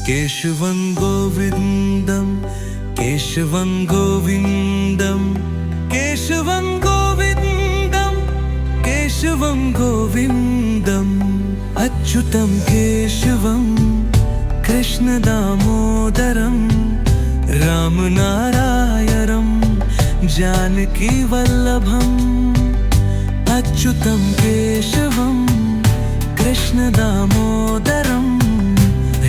केशवं गोविन्दं केशवं गोविन्दं केशवं गोविन्दं केशवं गोविन्दम् अच्युतं केशवं कृष्णदामोदरं रामनारायणं जानकीवल्लभम् अच्युतं केशवं कृष्णदामोदरं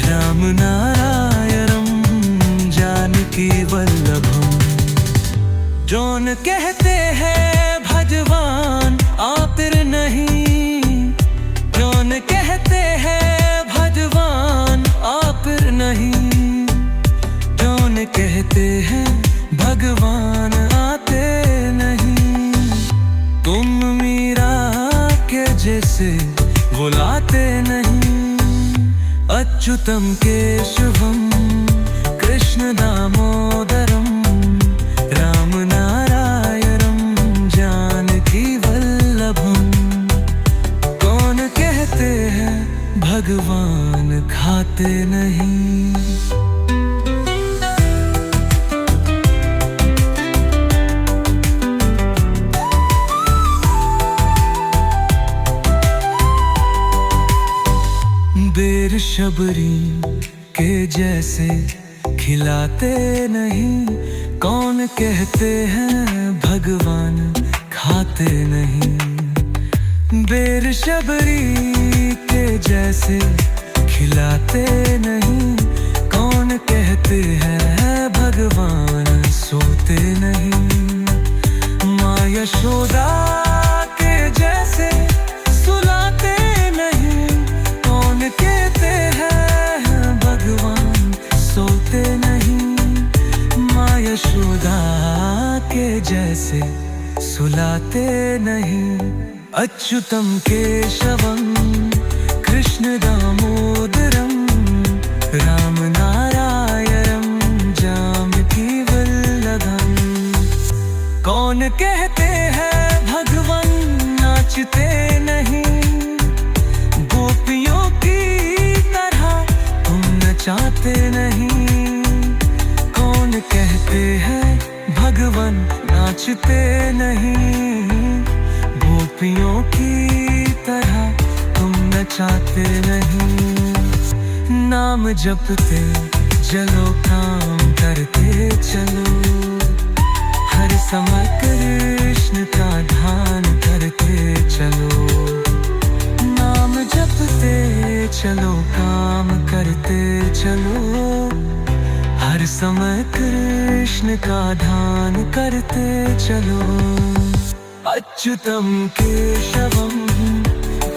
रामनारायणं जानकीवल्लभम्। जौन कहते हैं भगवान आपिर नहीं, जौन कहते हैं भगवान आपिर नहीं, जौन कहते हैं भगवान आते नहीं। तुम मीरा के जैसे बुलाते नहीं। अच्युतं केशवं कृष्णदामोदरं रामनारायणं जानकीवल्लभम्। कौन कहते हैं भगवान खाते नहीं। बेर शबरी के जैसे खिलाते नहीं। कौन कहते हैं भगवान खाते नहीं। बेर शबरी के जैसे खिलाते नहीं। कौन कहते हैं भगवान सोते नहीं। माँ यशोदा के जैसे सुलाते नहीं। कौन कहते हैं भगवान सोते नहीं। माँ यशोदा के जैसे सुलाते नहीं। अच्युतं केशवं कृष्णदामोदरं रामनारायणं जानकीवल्लभम्। कौन कहते हैं भगवान नाचते नहीं। गोपियों की तरह तुम नचाते नहीं। कौन कहते हैं भगवान नाचते नहीं। गोपियों की तरह तुम नचाते नहीं। नाम जपते चलो काम करते चलो। हर समय कृष्ण का ध्यान करते चलो। नाम जपते चलो काम करते चलो। हर समय कृष्ण का ध्यान करते चलो। अच्युतं केशवं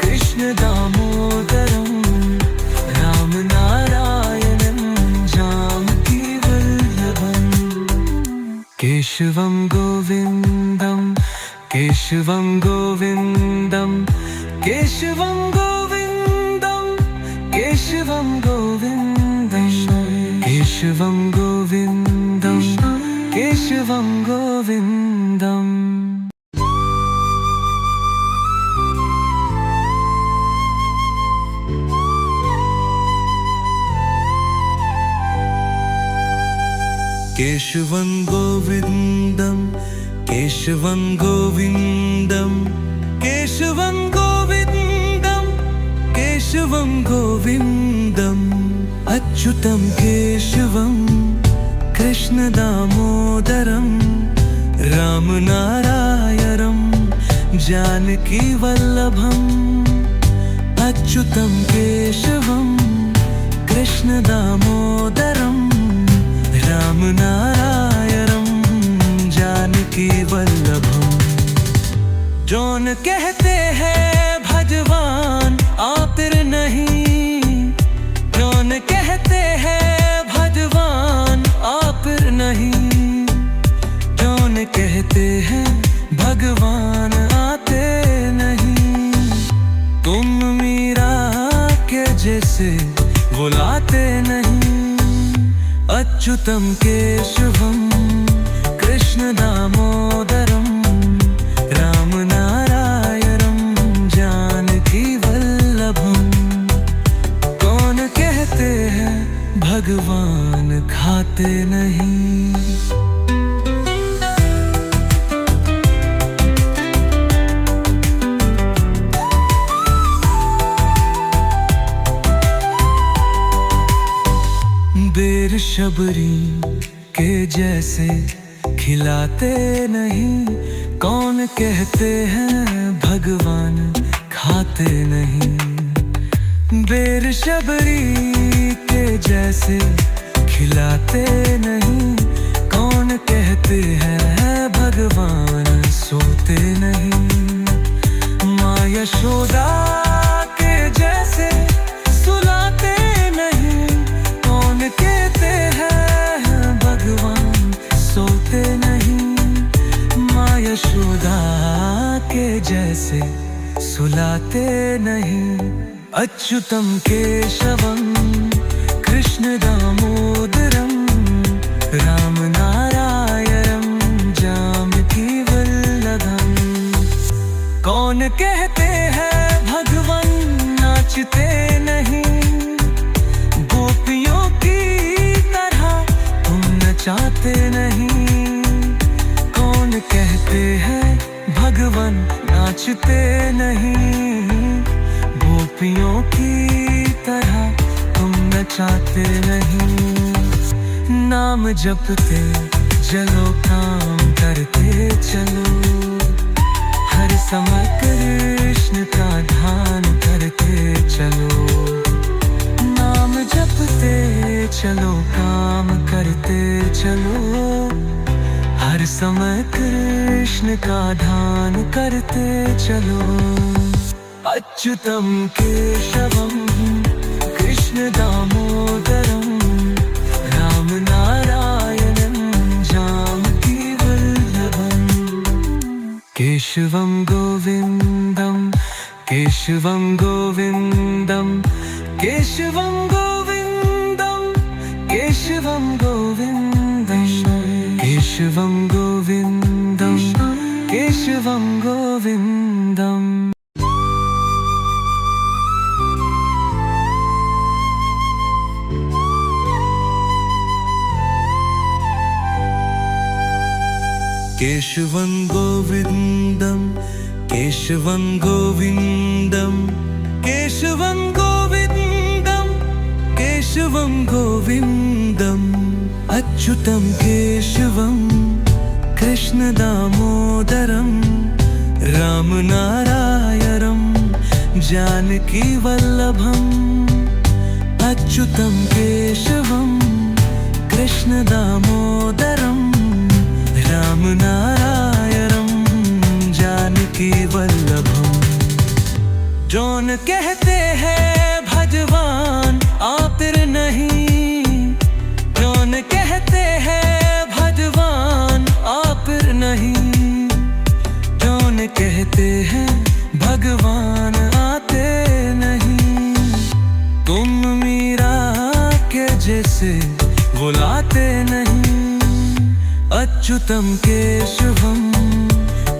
कृष्णदामोदरं रामनारायणं जानकीवल्लभम्। केशवं गोविन्दं केशवं गोविन्दं केशवं गोविन्दं केशवं गोविन्दं केशवं गोविन्दं केशवं गोविन्दम्। केशवं गोविन्दं केशवं गोविन्दं केशवं गोविन्दं केशवं गोविन्दम् अच्युतं केशवं कृष्णदामोदरं रामनारायणं जानकीवल्लभम्। अच्युतं केशवं कृष्णदामोदरं रामनारायणं जानकीवल्लभम्। जौन कहते हैं भगवान आपिर नहीं। जौन कहते हैं भगवान आपिर नहीं। जौन कहते हैं भगवान आते नहीं। तुम मीरा के जैसे बुलाते नहीं। अच्युतं केशवं कृष्णदामोदरं रामनारायणं जानकीवल्लभम्। कौन कहते हैं शबरी के जैसे खिलाते नहीं, कौन कहते हैं भगवान खाते नहीं। बेर शबरी के जैसे खिलाते नहीं, कौन कहते हैं भगवान सोते नहीं। माँ यशोदा के जैसे सुलाते नहीं, कौन कहते हैं भगवान सोते नहीं। माँ यशोदा के जैसे सुलाते नहीं। अच्युतम केशवम कृष्ण दामोदरम राम नारायणम जानकी वल्लभम। कौन कहते हैं भगवान नाचते नहीं, गोपियों की तरह तुम नचाते नहीं। कौन कहते हैं भगवान नाचते नहीं, गोपियों की तरह तुम नचाते नहीं। नाम जपते चलो काम करते चलो, हर समय कृष्ण का ध्यान करते चलो। नाम जपते चलो काम करते चलो, हर समय कृष्ण का ध्यान करते चलो। अच्युतम केशवम कृष्ण दामोदरम राम नारायणं जानकी वल्लभम। केशवं गोविंदम केशवं गोविंदम केशवं गोविंदम केशवं गोविंदम केशवं गोविंदम केशवं गोविंदम। केशवं गोविंदम केशवं गोविंदम केशवं गोविंदम केशवं गोविंदम। अच्युतं केशवं कृष्ण दामोदरम राम नारायणं जानकी वल्लभम। अच्युतं केशवं कृष्ण दामोदरम राम नारायणं जानकी वल्लभम। जौन कहते हैं भगवान आपिर नहीं, जौन कहते हैं भगवान आपिर नहीं। जौन कहते हैं भगवान आते नहीं, तुम मीरा के जैसे बुलाते नहीं। अच्युतं केशवं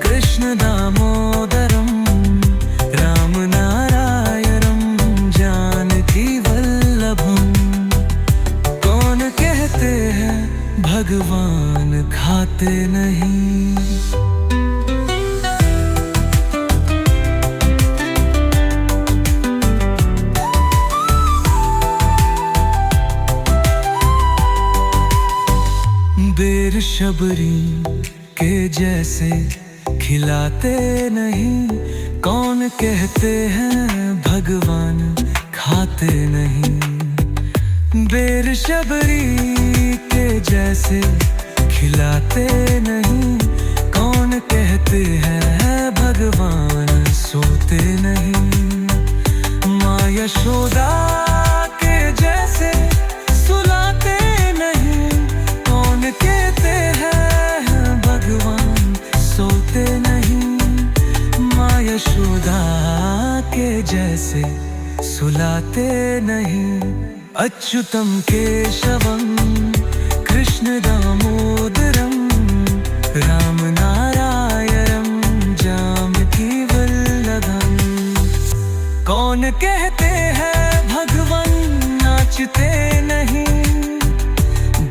कृष्ण दामोदरम राम नारायणं जानकी वल्लभम। कौन कहते हैं भगवान खाते नहीं। बेर शबरी के जैसे खिलाते नहीं, कौन कहते हैं भगवान खाते नहीं। बेर शबरी के जैसे खिलाते नहीं, कौन कहते हैं भगवान सोते नहीं। माँ यशोदा के जैसे सुलाते नहीं, कौन कहते हैं भगवान सोते नहीं। माँ यशोदा के जैसे सुलाते नहीं। अच्युतं केशवं कृष्ण दामोदरम राम नारायणं जानकी वल्लभम। कौन कहते हैं भगवान नाचते नहीं,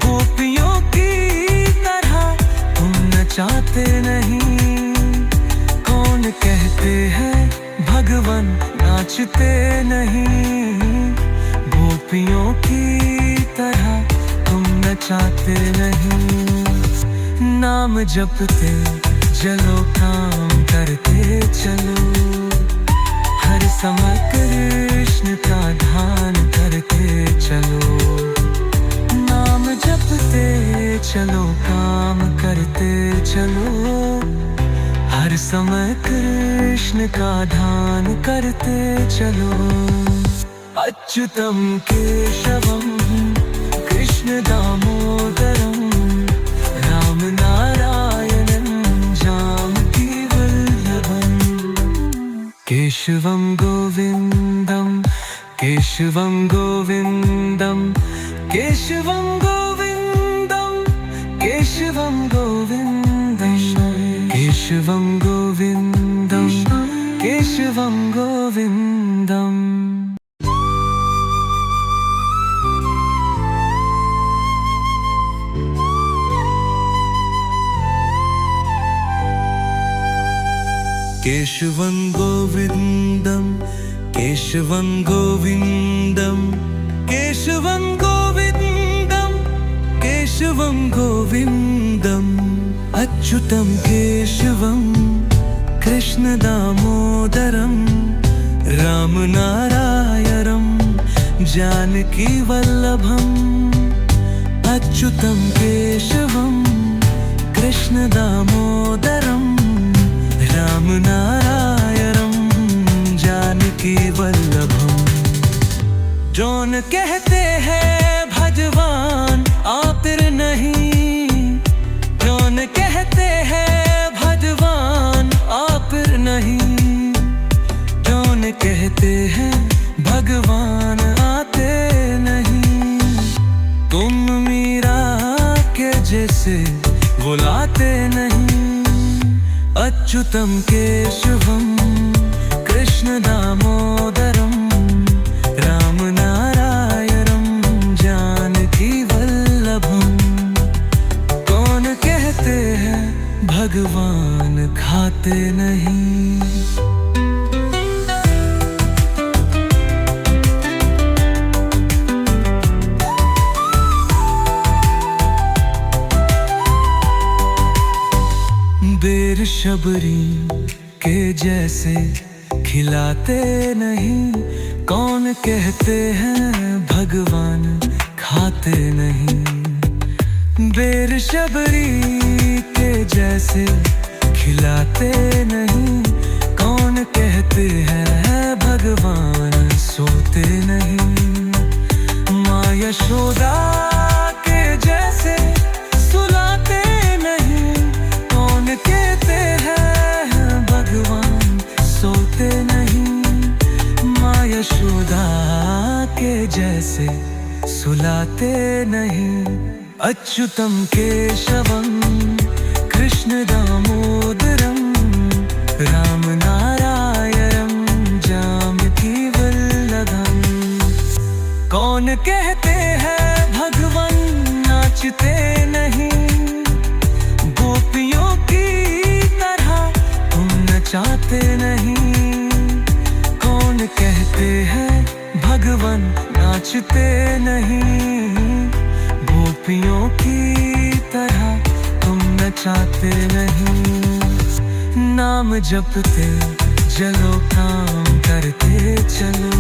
गोपियों की तरह तुम नचाते नहीं। कौन कहते हैं भगवान नाचते नहीं, गोपियों की तरह तुम नचाते नहीं। नाम जपते चलो, काम करते चलो, हर समय कृष्ण का ध्यान करते चलो। नाम जपते चलो, काम करते चलो, हर समय कृष्ण का ध्यान करते चलो। अच्युतम केशवम कृष्ण दामोदरम राम नारायणं जानकी वल्लभम। केशवम गोविंदम केशवम गोविंदम केशवम गोविंदम केशवम गोविंदम केशवम गोविंदम केशवम गोविंदम। केशवं गोविंदम केशवं गोविंदम केशवं गोविंदम केशवं गोविंदम। अच्युतं केशवं कृष्ण दामोदरम राम नारायणं जानकी वल्लभम। अच्युतं केशवं कृष्ण दामोदरम राम नारायणं जानकी वल्लभम। जौन कहते हैं भगवान आपिर नहीं, जौन कहते हैं भगवान आपिर नहीं, जौन कहते हैं भगवान आते नहीं। तुम मीरा के जैसे बुलाते नहीं। अच्युतं केशवं कृष्ण दामोदरम राम नारायणं जानकी वल्लभम। कौन कहते हैं भगवान खाते नहीं। बेर शबरी के जैसे खिलाते नहीं। कौन कहते हैं भगवान खाते नहीं। बेर शबरी के जैसे खिलाते नहीं। कौन कहते हैं भगवान सोते नहीं। माँ यशोदा के जैसे सुलाते नहीं। कौन कहते हैं भगवान सोते नहीं। माँ यशोदा के जैसे सुलाते नहीं। अच्युतं केशवं कृष्ण दामोदरम राम नारायणं जानकी वल्लभम। कौन कहते हैं भगवान नाचते नहीं। गोपियों की तरह तुम नचाते नहीं। कौन कहते हैं भगवान नाचते नहीं। गोपियों की तरह तुम नचाते नहीं। नाम जपते चलो, काम करते चलो,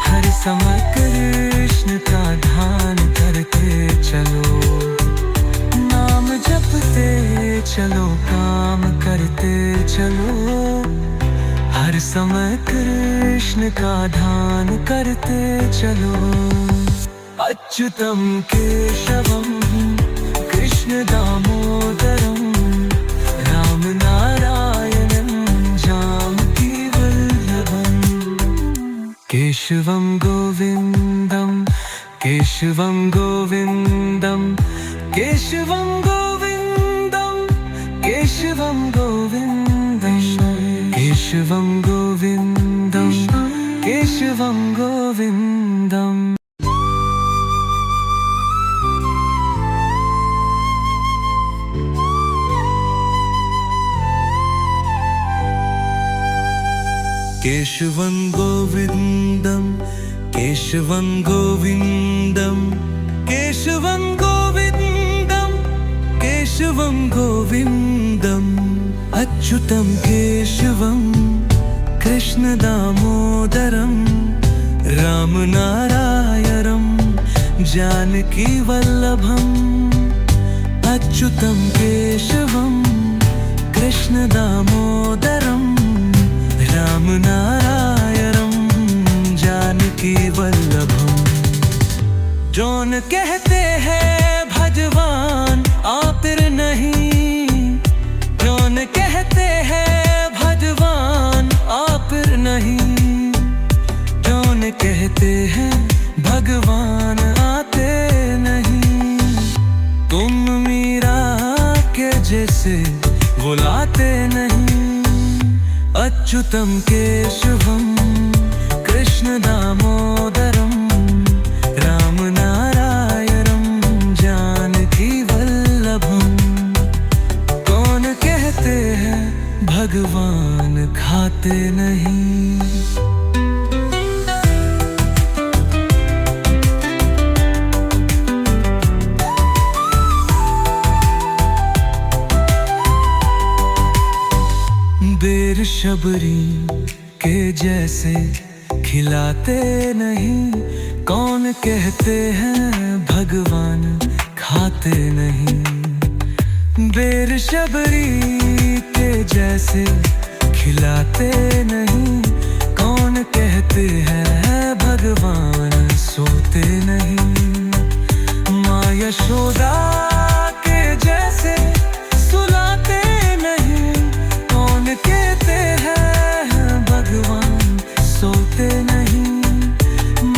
हर समय कृष्ण का ध्यान करते चलो। नाम जपते चलो, काम करते चलो, हर समय कृष्ण का ध्यान करते चलो। अच्युतं केशवं कृष्ण दामोदरम राम नारायणं जानकी वल्लभम। केशवं गोविंदम केशवं गोविंदम केशवं गोविंदम केशवं गोविंदम केशवं गोविंदम केशवं गोविंदम। केशवं गोविंदम केशवं गोविंदम केशवं केशवं गोविन्दं केशवं गोविन्दम् अच्युतं केशवं कृष्णदामोदरं रामनारायणं जानकीवल्लभम् अच्युतं केशवं कृष्णदामोदरं रामनारायणं जानकीवल्लभम् जौन कहते हैं भगवान आपिर नहीं, जौन कहते हैं भगवान आपिर नहीं, जौन कहते हैं भगवान आते नहीं। तुम मीरा के जैसे बुलाते नहीं। अच्युतं केशवं कृष्ण दामोदरं रामनारायणं जानकी वल्लभम्। कौन कहते हैं भगवान खाते नहीं। बेर शबरी के जैसे खिलाते नहीं। कौन कहते हैं भगवान खाते नहीं। बेर शबरी के जैसे खिलाते नहीं। कौन कहते हैं भगवान सोते नहीं। माँ यशोदा के जैसे सुलाते नहीं। कौन कहते हैं भगवान सोते नहीं।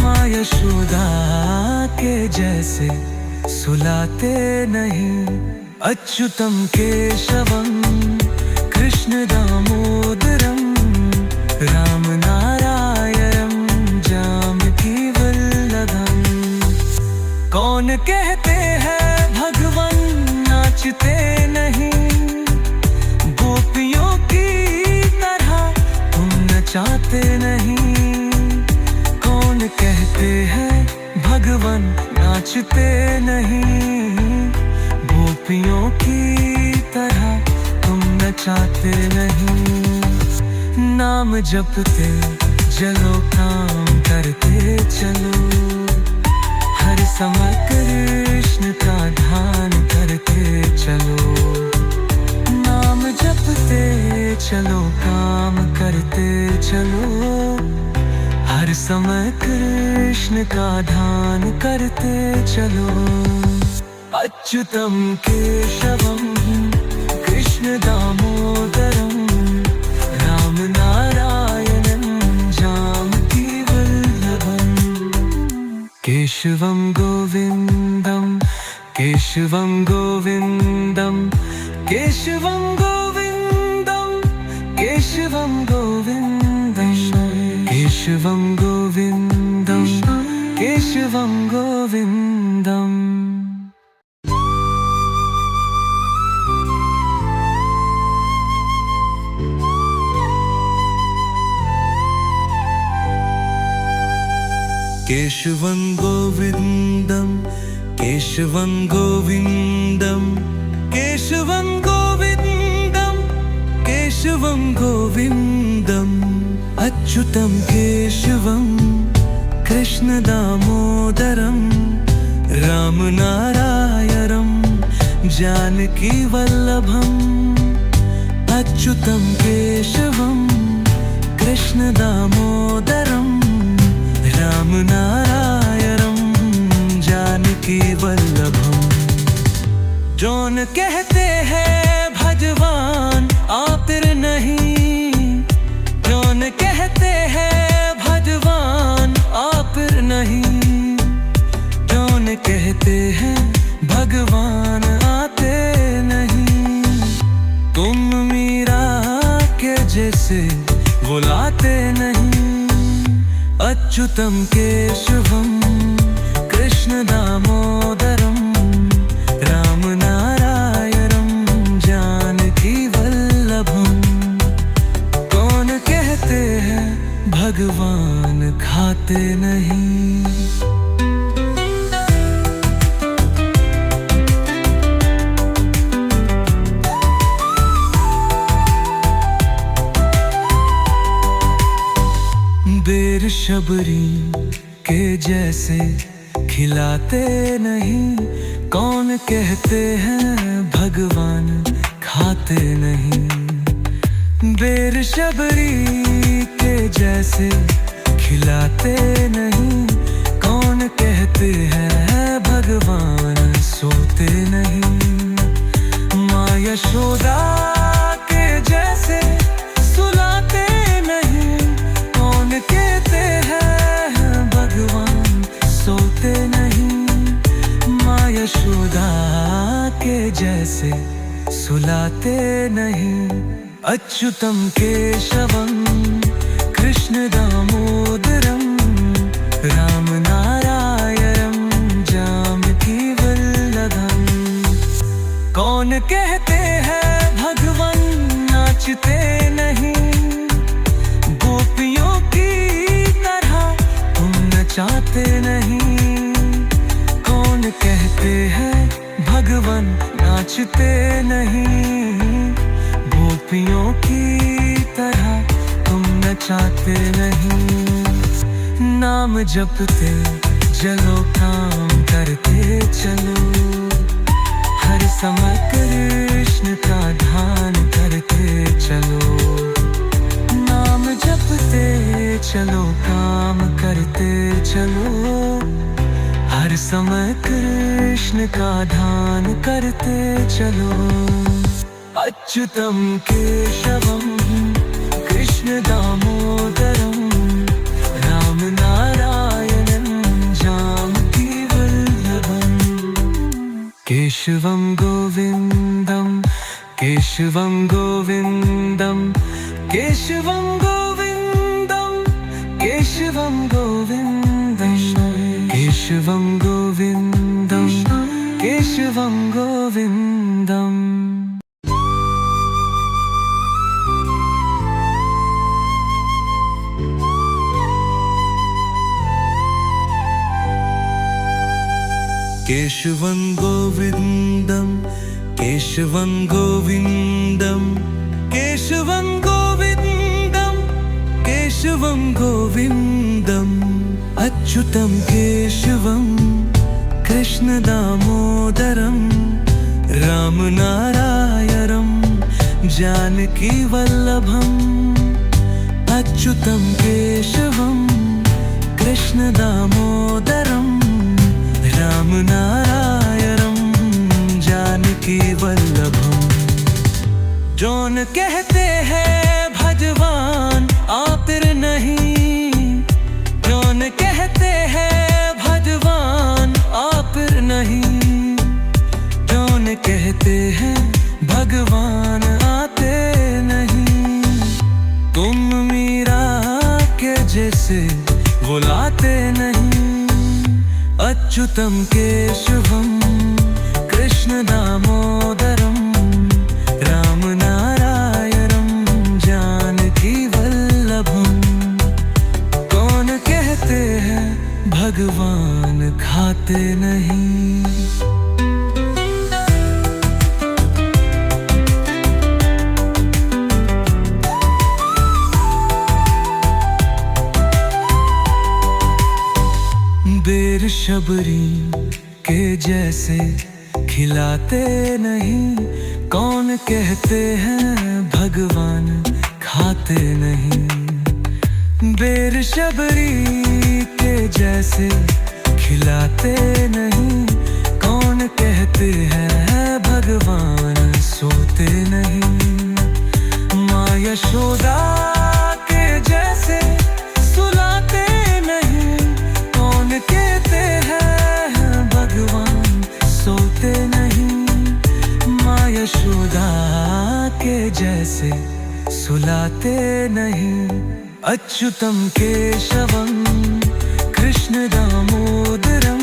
माँ यशोदा के जैसे सुलाते नहीं। अच्युतं केशवं कृष्ण दामोदरं रामनारायणं जानकी वल्लभम्। कौन कहते हैं भगवान नाचते नहीं। गोपियों की तरह तुम नचाते नहीं। कौन कहते हैं भगवान नाचते नहीं। गोपियों की तरह तुम नचाते नहीं। नाम जपते चलो काम करते चलो। हर समय कृष्ण का ध्यान करते चलो। नाम जपते चलो काम करते चलो। हर समय कृष्ण का ध्यान करते चलो। अच्युतं केशवं कृष्ण दामोदरं रामनारायणं जानकी वल्लभम्। केशवं गोविन्दं केशवं गोविन्दं केशवं गोविन्दं केशवं गोविन्दं केशवं गोविन्दं केशवं गोविन्दम्। केशवं गोविन्दं केशवं गोविन्दं केशवं गोविन्दं केशवं गोविन्दम् अच्युतं केशवं कृष्ण दामोदरं रामनारायणं जानकी वल्लभम्। अच्युतं केशवं कृष्ण दामोदरं रामनारायणं जानकी वल्लभम्। जौन कहते हैं भगवान आपिर नहीं। जौन कहते हैं भगवान आपिर नहीं। जौन कहते हैं भगवान आते नहीं। तुम मीरा के जैसे बुलाते नहीं। अच्युतं केशवं कृष्ण दामोदरं रामनारायणं जानकी वल्लभम्। कौन कहते हैं भगवान खाते नहीं। शबरी के जैसे खिलाते नहीं, कौन कहते हैं भगवान खाते नहीं। बेर शबरी के जैसे खिलाते नहीं, कौन कहते हैं भगवान सोते नहीं। माँ यशोदा के जैसे सुलाते नहीं, कौन कहते हैं भगवान सोते नहीं। माँ यशोदा के जैसे सुलाते नहीं। अच्युतम केशवम कृष्ण दामोदरम राम नारायणम जानकी वल्लभम। कौन कहते हैं भगवान नाचते नहीं, गोपियों की तरह तुम नचाते नहीं। कौन कहते हैं भगवान नाचते नहीं, गोपियों की तरह तुम नचाते नहीं। नाम जपते चलो काम करते चलो, हर समय कृष्ण का ध्यान करते चलो। नाम जपते चलो काम करते चलो, हर समय कृष्ण का ध्यान करते चलो। अच्युतम केशवम कृष्ण दामोदरम राम नारायणं जानकी वल्लभम। केशवम गोविंदम केशवम गोविंदम केशवम गोविंदम केशवम गोविंदम केशवम गोविंदम केशवम गोविंदम। केशवं गोविंदम केशवं गोविंदम केशवं गोविंदम केशवं गोविंदम। अच्युतं केशवं कृष्ण दामोदरम राम नारायणं जानकी वल्लभम। अच्युतं केशवं कृष्ण दामोदरम राम नारायणं जानकी वल्लभम। जौन कहते हैं भगवान आपिर नहीं, जौन कहते हैं भगवान आपिर नहीं। जौन कहते हैं भगवान आते नहीं, तुम मीरा के जैसे बुलाते नहीं। अच्युतं केशवं कृष्ण दामोदरम राम नारायणं जानकी वल्लभम। कौन कहते हैं भगवान खाते नहीं। बेर शबरी के जैसे खिलाते नहीं, कौन कहते हैं भगवान खाते नहीं। बेर शबरी के जैसे खिलाते नहीं, कौन कहते हैं भगवान सोते नहीं। माँ यशोदा के जैसे सुलाते नहीं, कौन कहते हैं भगवान सोते नहीं। माँ यशोदा के जैसे सुलाते नहीं। अच्युतं केशवं कृष्ण दामोदरम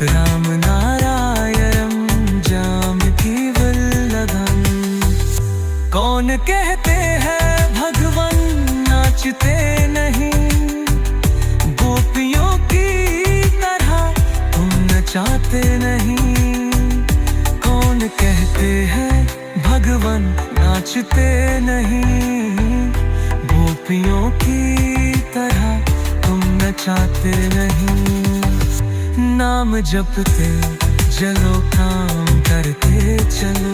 राम नारायणं जानकी वल्लभम। कौन कहते हैं भगवान नाचते नहीं, गोपियों की तरह तुम नचाते नहीं। कौन कहते हैं भगवान नाचते नहीं, गोपियों की तरह तुम नचाते नहीं। नाम जपते चलो, काम करते चलो,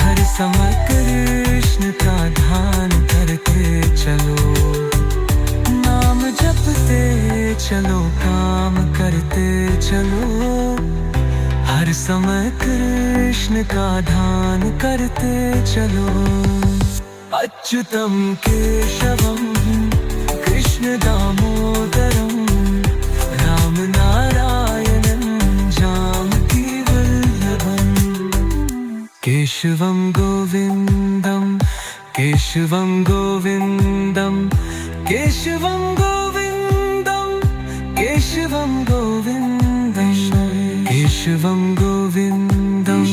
हर समय कृष्ण का ध्यान करते चलो। नाम जपते चलो, काम करते चलो, हर समय कृष्ण का ध्यान करते चलो। अच्युतम केशवम कृष्ण दामोदरम, राम नारायणं जानकी वल्लभम। केशवम गोविंदम, केशवम गोविंदम, केशवम गोविंदम, केशवम गोविंदम, केशवम गोविंदम,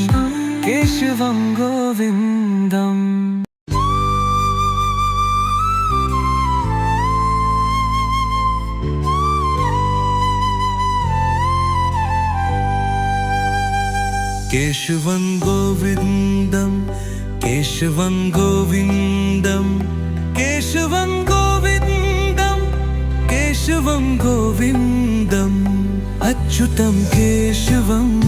केशवम गोविंदम। केशवं गोविंदम, केशवं गोविंदम, केशवं गोविंदम, केशवं गोविंदम। अच्युतं केशवं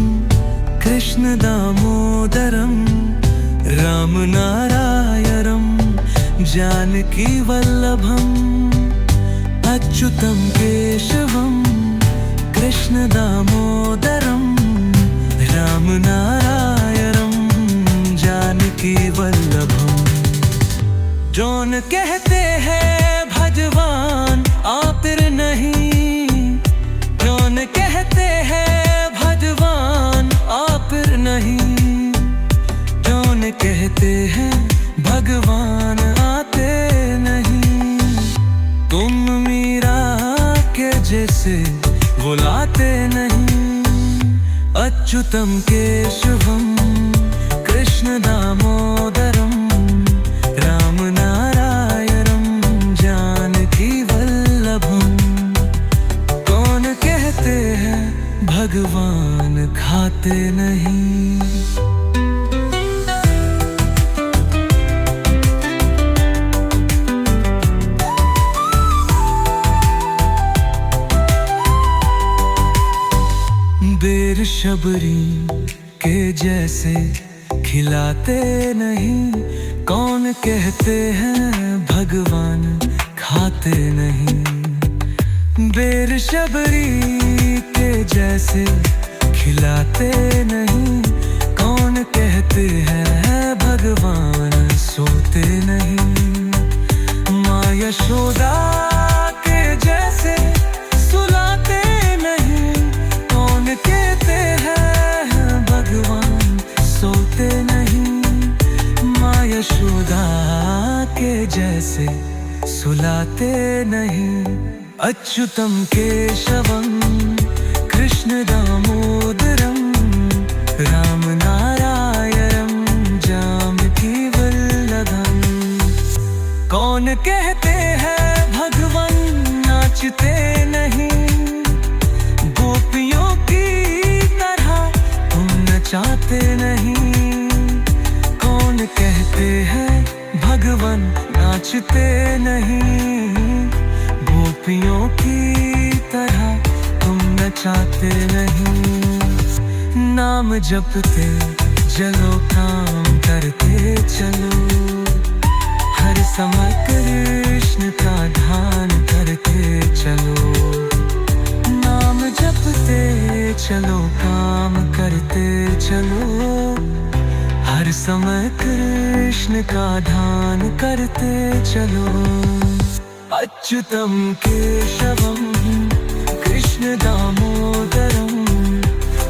कृष्ण दामोदरं, राम नारायणं जानकी वल्लभम्। अच्युतं केशवं कृष्ण दामोदरं, राम नारायणं जानकी वल्लभम्। जौन कहते हैं भगवान आपिर नहीं, जौन कहते हैं भगवान आपिर नहीं, जौन कहते हैं भगवान आते नहीं। तुम मीरा के जैसे बुलाते नहीं। अच्युतं केशवं कृष्ण दामोदरं, राम नारायणं जानकी वल्लभम्। कौन कहते हैं भगवान खाते नहीं। बेर शबरी के जैसे खिलाते नहीं। कौन कहते हैं भगवान खाते नहीं। बेर शबरी के जैसे खिलाते नहीं। कौन कहते हैं भगवान सोते नहीं। माँ यशोदा के जैसे सुलाते नहीं। कौन कहते हैं भगवान सोते नहीं। माँ यशोदा के जैसे सुलाते नहीं। अच्युतं केशवं कृष्ण दामोदरं, राम नारायणं जानकी वल्लभम्। कौन कहते हैं भगवान नाचते नहीं। गोपियों की तरह तुम नचाते नहीं। कौन कहते हैं भगवान नाचते नहीं। गोपियों की तरह तुम नचाते नहीं। नाम जपते चलो, काम करते चलो, हर समय कृष्ण का ध्यान करते चलो। नाम जपते चलो, काम करते चलो, हर समय कृष्ण का ध्यान करते चलो। अच्युतं केशवं कृष्ण दामोदरं,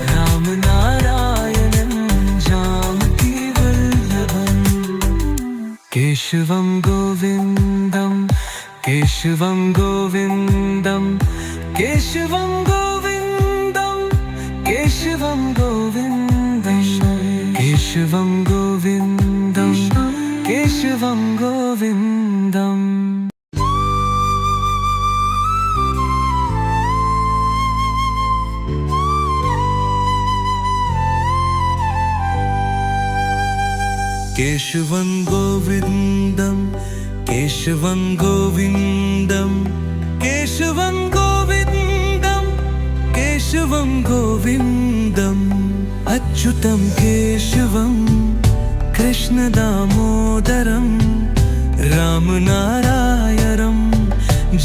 राम नारायणं जानकी वल्लभम्। केशवं गोविंदं, केशवं गोविंदं, केशवं गोविंदं, केशवं गोविंदं, केशवं गोविंदं, केशवं गोविंदं। केशवं गोविंदं, केशवं गोविंदं, केशवं गोविन्दं केशवं गोविन्दम् अच्युतं केशवं कृष्णदामोदरं रामनारायणं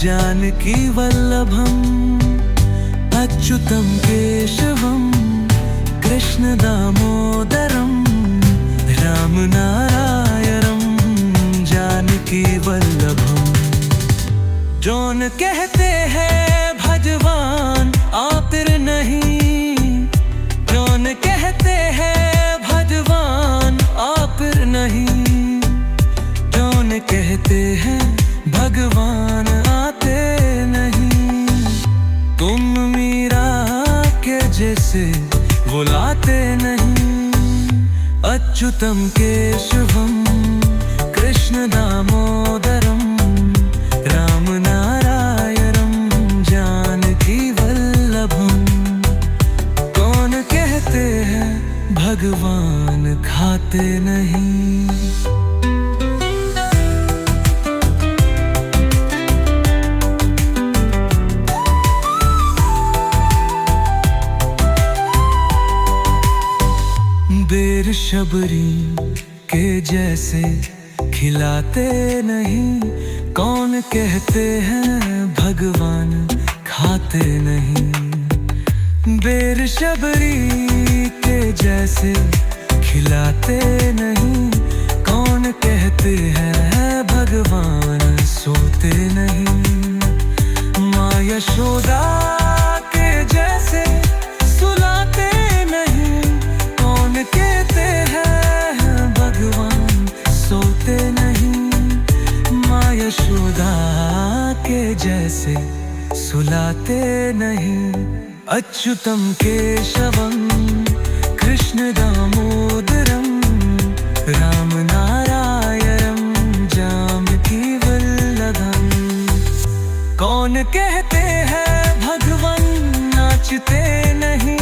जानकीवल्लभम् अच्युतं केशवं कृष्णदामोदरं रामनारायणं जानकीवल्लभम्। जौन कहते हैं भगवान आपिर नहीं, जौन कहते हैं भगवान आपिर नहीं, जौन कहते हैं भगवान आते नहीं। तुम मीरा के जैसे बुलाते नहीं। अच्युतं केशवं कृष्ण दामोदरं रामनारायणं जानकी वल्लभम्। कौन कहते हैं भगवान खाते नहीं। बेर शबरी के जैसे खिलाते नहीं। कौन कहते हैं भगवान खाते नहीं। बेर शबरी के जैसे खिलाते नहीं। कौन कहते हैं भगवान सोते नहीं। माँ यशोदा के जैसे सुलाते नहीं। कौन कहते हैं भगवान सोते नहीं। माँ यशोदा के जैसे सुलाते नहीं। अच्युतं केशवं कृष्ण दामोदरं रामनारायणं जानकी वल्लभम्। कौन कहते हैं भगवान नाचते नहीं।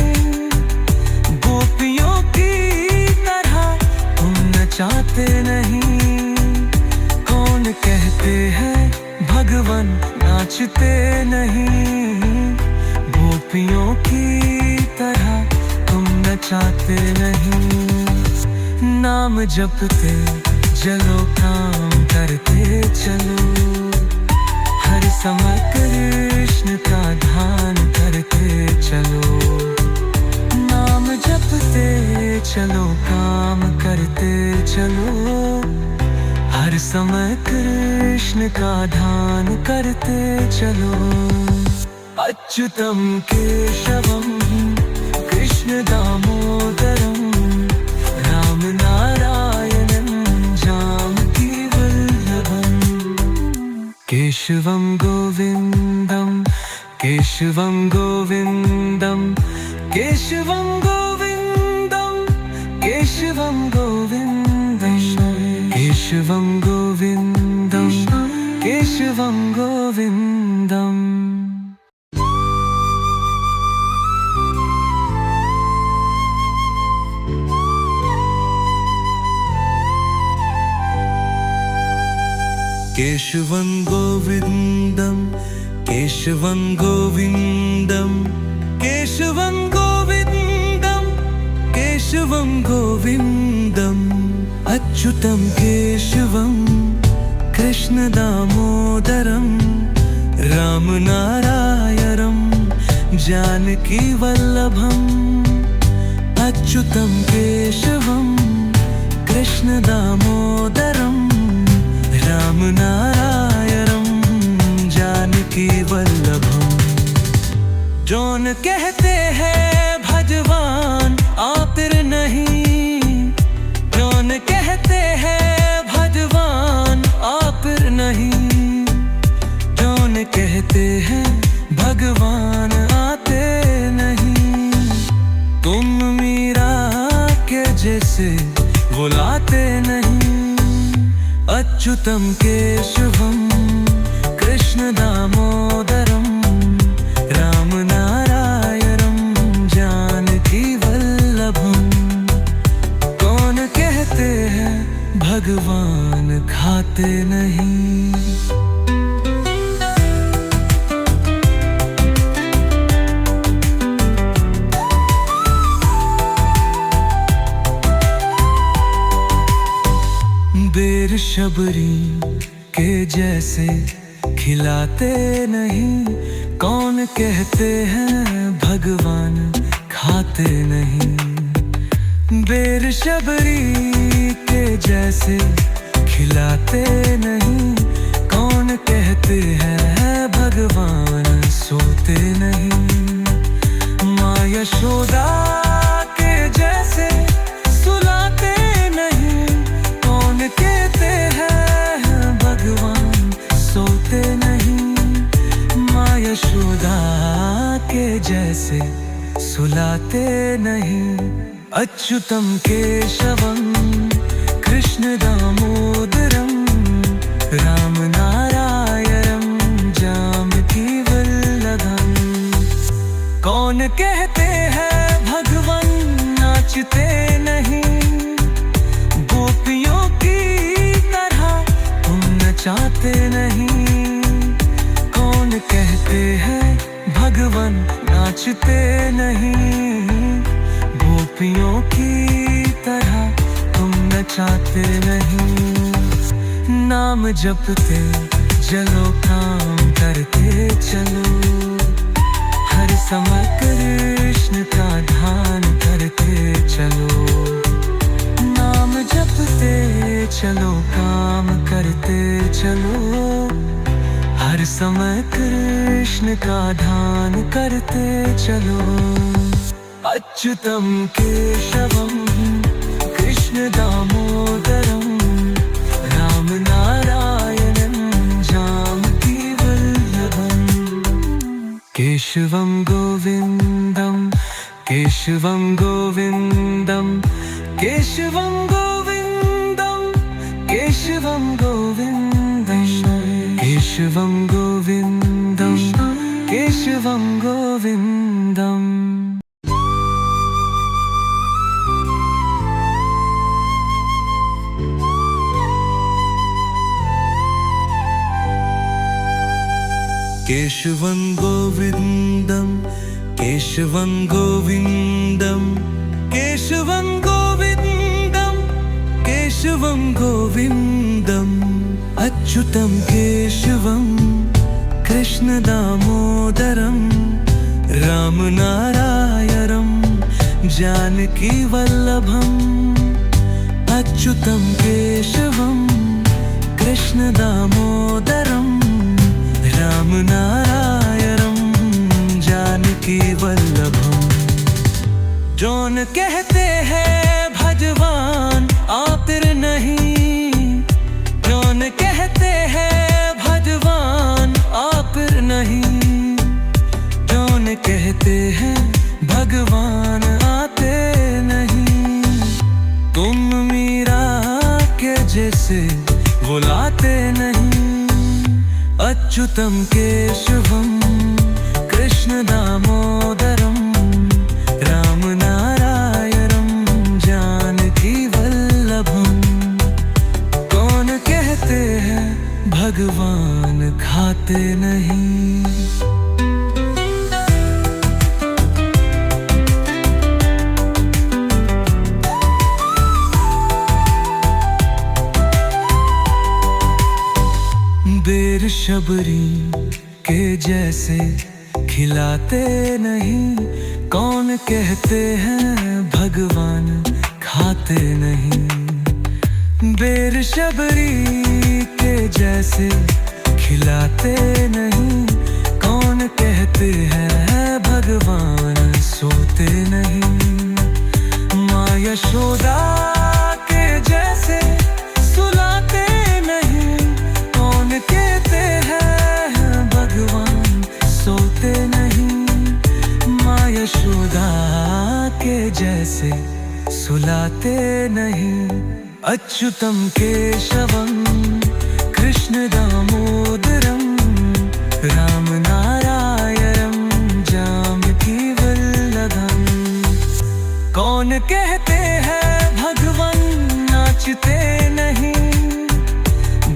गोपियों की तरह तुम नचाते नहीं। कौन कहते हैं भगवान नाचते नहीं। गोपियों की तरह तुम नचाते नहीं। नाम जपते चलो काम करते चलो। हर समय कृष्ण का ध्यान करते चलो। नाम जपते चलो काम करते चलो। हर समय कृष्ण का ध्यान करते चलो। अच्युतं केशवं कृष्ण दामोदरं रामनारायणं जानकी वल्लभम्। केशवं गोविन्दं केशवं गोविन्दं केशवं गोविन्दं केशवं गोविन्दं केशवं गोविन्दं केशवं गोविन्दम्। केशवं गोविन्दं केशवं गोविन्दं केशवं गोविन्दं केशवं गोविन्दम् अच्युतं केशवं कृष्ण दामोदरं रामनारायणं जानकी वल्लभम्। अच्युतं केशवं कृष्ण दामोदरं रामनारायणं जानकी वल्लभम्। जौन कहते हैं भगवान आपिर नहीं। जौन कहते हैं भगवान आपिर नहीं। जौन कहते हैं भगवान आते नहीं। तुम मीरा के जैसे बुलाते नहीं। अच्युतं केशवं कृष्ण दामोदरं रामनारायणं जानकी वल्लभम्। कौन कहते हैं भगवान खाते नहीं। बेर शबरी के जैसे खिलाते नहीं, कौन कहते हैं भगवान खाते नहीं। बेर शबरी के जैसे खिलाते नहीं, कौन कहते हैं भगवान सोते नहीं। माँ यशोदा के जैसे सुलाते नहीं, कौन कहते हैं भगवान सोते नहीं। माँ यशोदा के जैसे सुलाते नहीं। अच्युतम केशवम कृष्ण दामोदरम राम नारायणम जानकी वल्लभम। कौन कहते हैं भगवान नाचते नहीं, गोपियों की तरह तुम नचाते नहीं। कौन कहते हैं भगवान नाचते नहीं, गोपियों की तरह तुम नचाते नहीं। नाम जपते चलो काम करते चलो, हर समय कृष्ण का ध्यान करते चलो। नाम जपते चलो काम करते चलो, हर समय कृष्ण का ध्यान करते चलो। अच्युतम केशवम कृष्ण दामोदरम राम नारायणं जानकी वल्लभम। केशवम गोविंदम केशवम गोविंदम केशवम गोविंदम केशवम गोविंदम केशवम गोविंदम केशवम गोविंदम। केशवं गोविंदम केशवं गोविंदम केशवं गोविंदम केशवं गोविंदम। अच्युतं केशवं कृष्ण दामोदरम राम नारायणं जानकी वल्लभम। अच्युतं केशवं कृष्ण दामोदरम राम नारायणं जानकी वल्लभम। जौन कहते हैं भगवान आपिर नहीं, जौन कहते हैं भगवान आपिर नहीं। जौन कहते हैं भगवान आते नहीं, तुम मीरा के जैसे बुलाते नहीं। अच्युतं केशवं कृष्ण दामोदरम राम नारायणं जानकी वल्लभम। कौन कहते हैं भगवान खाते नहीं। बेर शबरी के जैसे खिलाते नहीं, कौन कहते हैं भगवान खाते नहीं। बेर शबरी के जैसे खिलाते नहीं, कौन कहते हैं भगवान सोते नहीं। माँ यशोदा के जैसे सुलाते नहीं, कौन कहते हैं भगवान सोते नहीं। माँ यशोदा के जैसे सुलाते नहीं। अच्युतं केशवं कृष्ण दामोदरम राम नारायणं जानकी वल्लभम। कौन कहते हैं भगवान नाचते नहीं,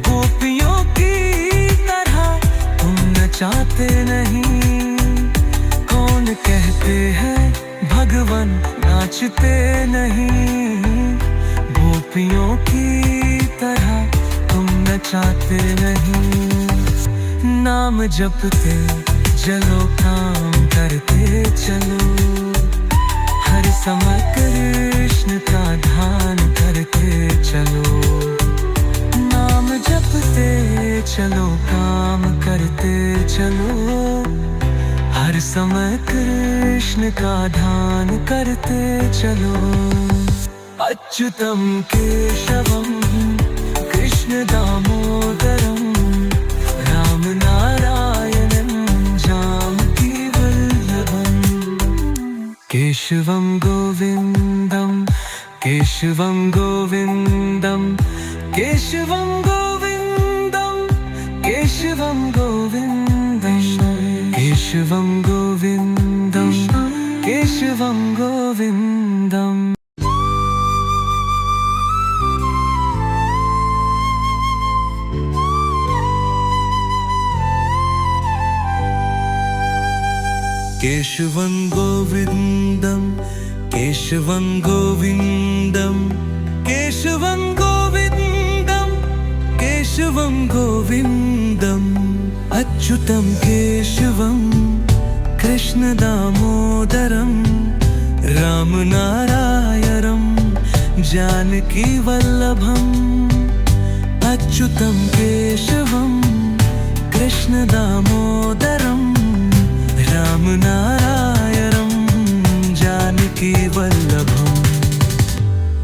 गोपियों की तरह तुम नचाते नहीं। कौन कहते हैं भगवान नाचते नहीं, गोपियों की तरह नचाते नहीं। नाम जपते चलो, काम करते चलो, हर समय कृष्ण का ध्यान करते चलो। नाम जपते चलो, काम करते चलो, हर समय कृष्ण का ध्यान करते चलो। अच्युतम केशवम कृष्ण दामोदरम राम नारायणं जानकी वल्लभम। केशवम गोविंदम केशवम गोविंदम केशवम गोविंदम केशवम गोविंदम केशवम गोविंदम केशवम गोविंदम। केशवं गोविंदम केशवं गोविंदम केशवं गोविंदम केशवं गोविंदम। अच्युतं केशवं कृष्ण दामोदरम राम नारायणं जानकी वल्लभम। अच्युतं केशवं कृष्ण दामोदरम राम नारायणं जानकी वल्लभम।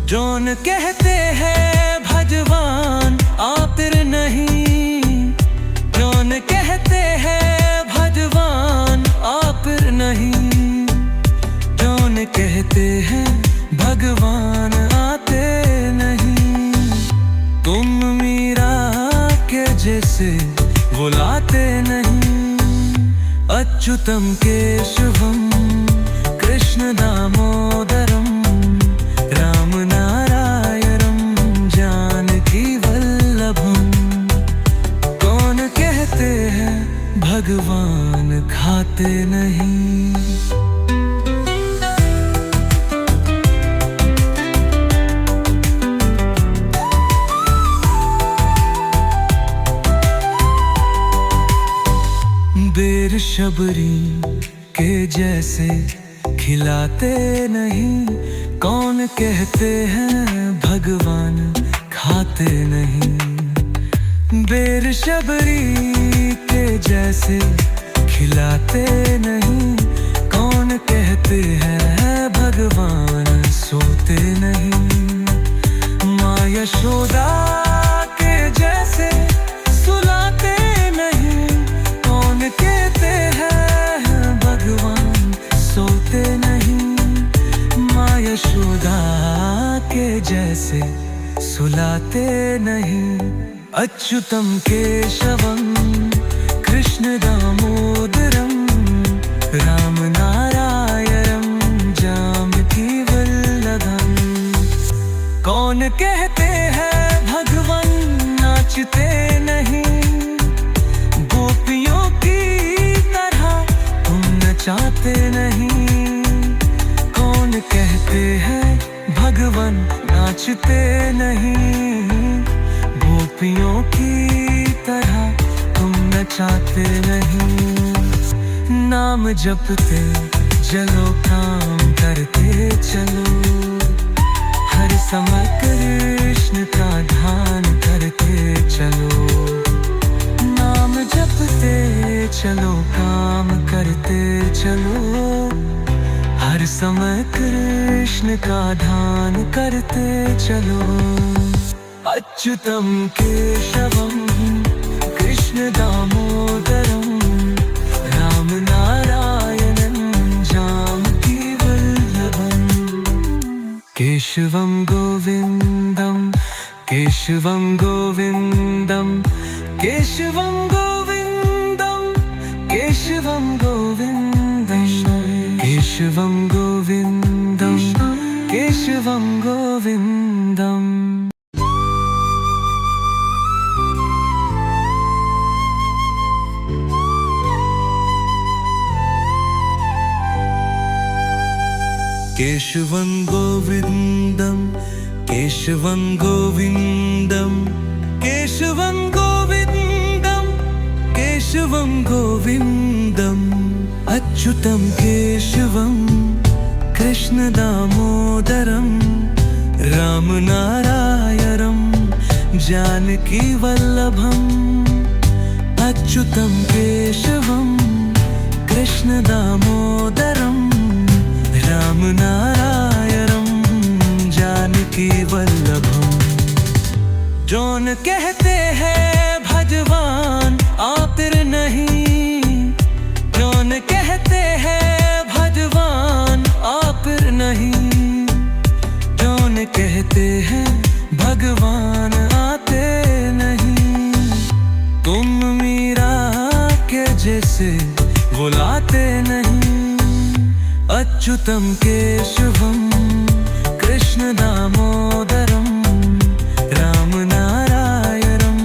जौन कहते हैं भगवान आपिर नहीं, जौन कहते हैं भगवान आपिर नहीं, जौन कहते हैं भगवान आते नहीं। तुम मीरा के जैसे बुलाते नहीं। अच्युतं केशवं कृष्ण दामोदरम राम नारायणं जानकी वल्लभम। कौन कहते हैं भगवान खाते नहीं। बेर शबरी के जैसे खिलाते नहीं। कौन कहते हैं भगवान खाते नहीं। बेर शबरी के जैसे खिलाते नहीं। कौन कहते हैं भगवान सोते नहीं। माँ यशोदा के जैसे सुलाते नहीं। कौन कहते हैं भगवान सोते नहीं। माँ यशोदा के जैसे सुलाते नहीं। अच्युतं केशवं कृष्ण दामोदरम राम नारायणं जानकी वल्लभम। कौन कहते हैं भगवान नाचते नहीं। गोपियों की तरह तुम नचाते नहीं। कौन कहते हैं भगवान नाचते नहीं। गोपियों की तरह तुम नचाते नहीं। नाम जपते चलो, काम करते चलो, हर समय कृष्ण का ध्यान करते चलो। नाम जपते चलो, काम करते चलो, हर समय कृष्ण का ध्यान करते चलो। अच्युतं केशवं कृष्ण दामोदरम राम नारायणं जानकी वल्लभम। केशवं गोविंदम केशवं गोविंदम केशवं गोविंदम केशवं गोविंदम केशवं गोविंदम केशवं गोविंदम। केशवं गोविंदम केशवं गोविंदम केशवं केशवं गोविन्दम् अच्युतं केशवं कृष्णदामोदरं रामनारायणं जानकीवल्लभम् अच्युतं केशवं कृष्णदामोदरं रामनारायणं जानकीवल्लभम्। जौन कहते हैं भगवान आपिर नहीं, जौन कहते हैं भगवान आपिर नहीं, जौन कहते हैं भगवान आते नहीं। तुम मीरा के जैसे बुलाते नहीं। अच्युतं केशवं कृष्णदामोदरं रामनारायणं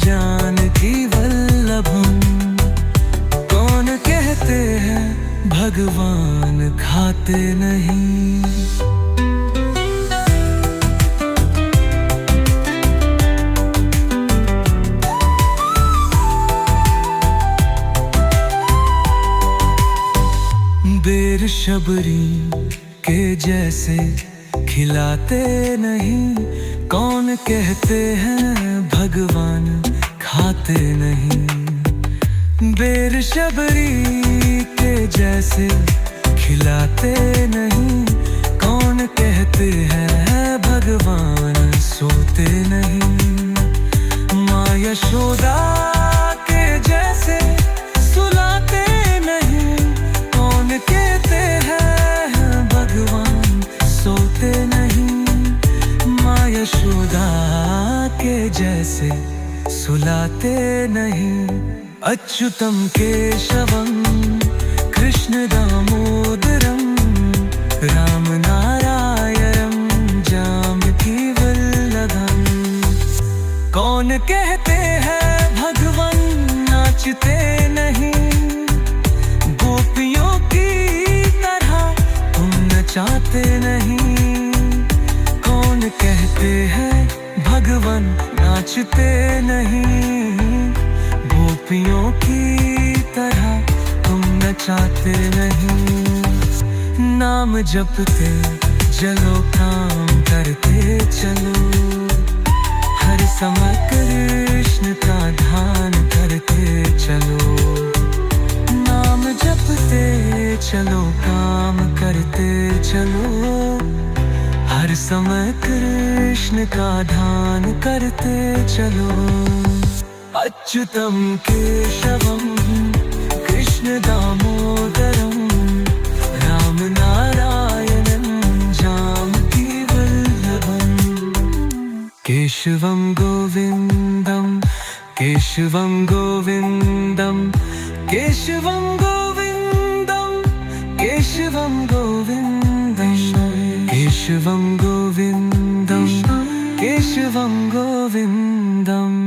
जानकीवल्लभम्। कौन कहते हैं भगवान खाते नहीं। बेर शबरी के जैसे खिलाते नहीं। कौन कहते हैं भगवान खाते नहीं। बेर शबरी के जैसे खिलाते नहीं। कौन कहते हैं भगवान सोते नहीं। माँ यशोदा के जैसे सुलाते नहीं। कौन कहते हैं भगवान सोते नहीं। माँ यशोदा के जैसे सुलाते नहीं। अच्युतं केशवं कृष्णदामोदरं रामनारायणं जानकीवल्लभम्। कौन कहते हैं भगवान नाचते नहीं। गोपियों की तरह तुम नचाते नहीं। कौन कहते हैं भगवान नाचते नहीं। गोपियों की तरह तुम नचाते नहीं। नाम जपते चलो काम करते चलो। हर समय कृष्ण का ध्यान करते चलो। नाम जपते चलो काम करते चलो। हर समय कृष्ण का ध्यान करते चलो। अच्युतं केशवं कृष्णदामोदरं रामनारायणं जानकीवल्लभम्। केशवं गोविन्दं केशवं गोविन्दं केशवं गोविन्दं केशवं गोविन्दं केशवं गोविन्दं केशवं गोविन्दम्।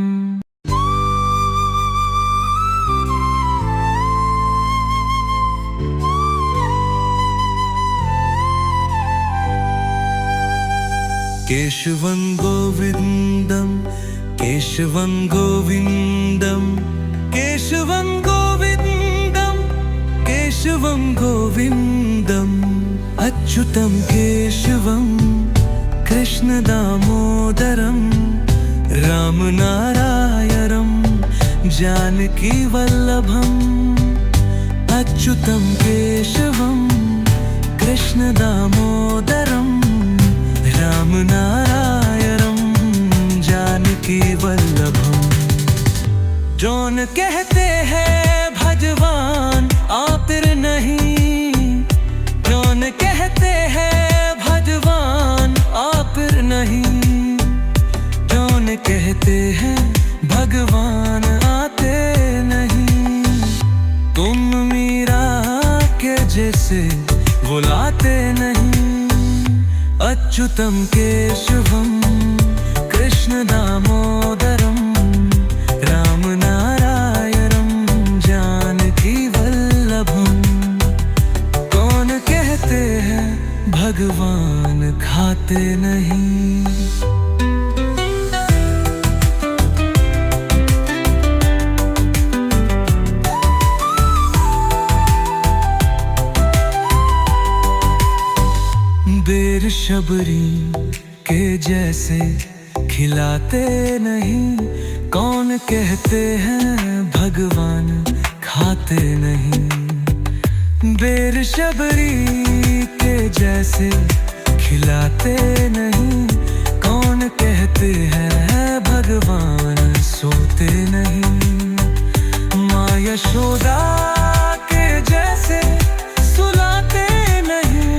केशवं गोविन्दं केशवं गोविन्दं केशवं गोविन्दं केशवं गोविन्दम् अच्युतं केशवं कृष्णदामोदरं रामनारायणं जानकीवल्लभम्। अच्युतं केशवं कृष्णदामोदरं रामनारायणं जानकीवल्लभम्। जौन कहते हैं भगवान आपिर नहीं। जौन कहते हैं भगवान आपिर नहीं। जौन कहते हैं भगवान आते नहीं। तुम मीरा के जैसे बुलाते नहीं। अच्युतं केशवं कृष्णदामोदरं रामनारायणं जानकीवल्लभम्। कौन कहते हैं भगवान खाते नहीं। शबरी के जैसे खिलाते नहीं, कौन कहते हैं भगवान खाते नहीं। बेर शबरी के जैसे खिलाते नहीं, कौन कहते हैं भगवान सोते नहीं। माँ यशोदा के जैसे सुलाते नहीं,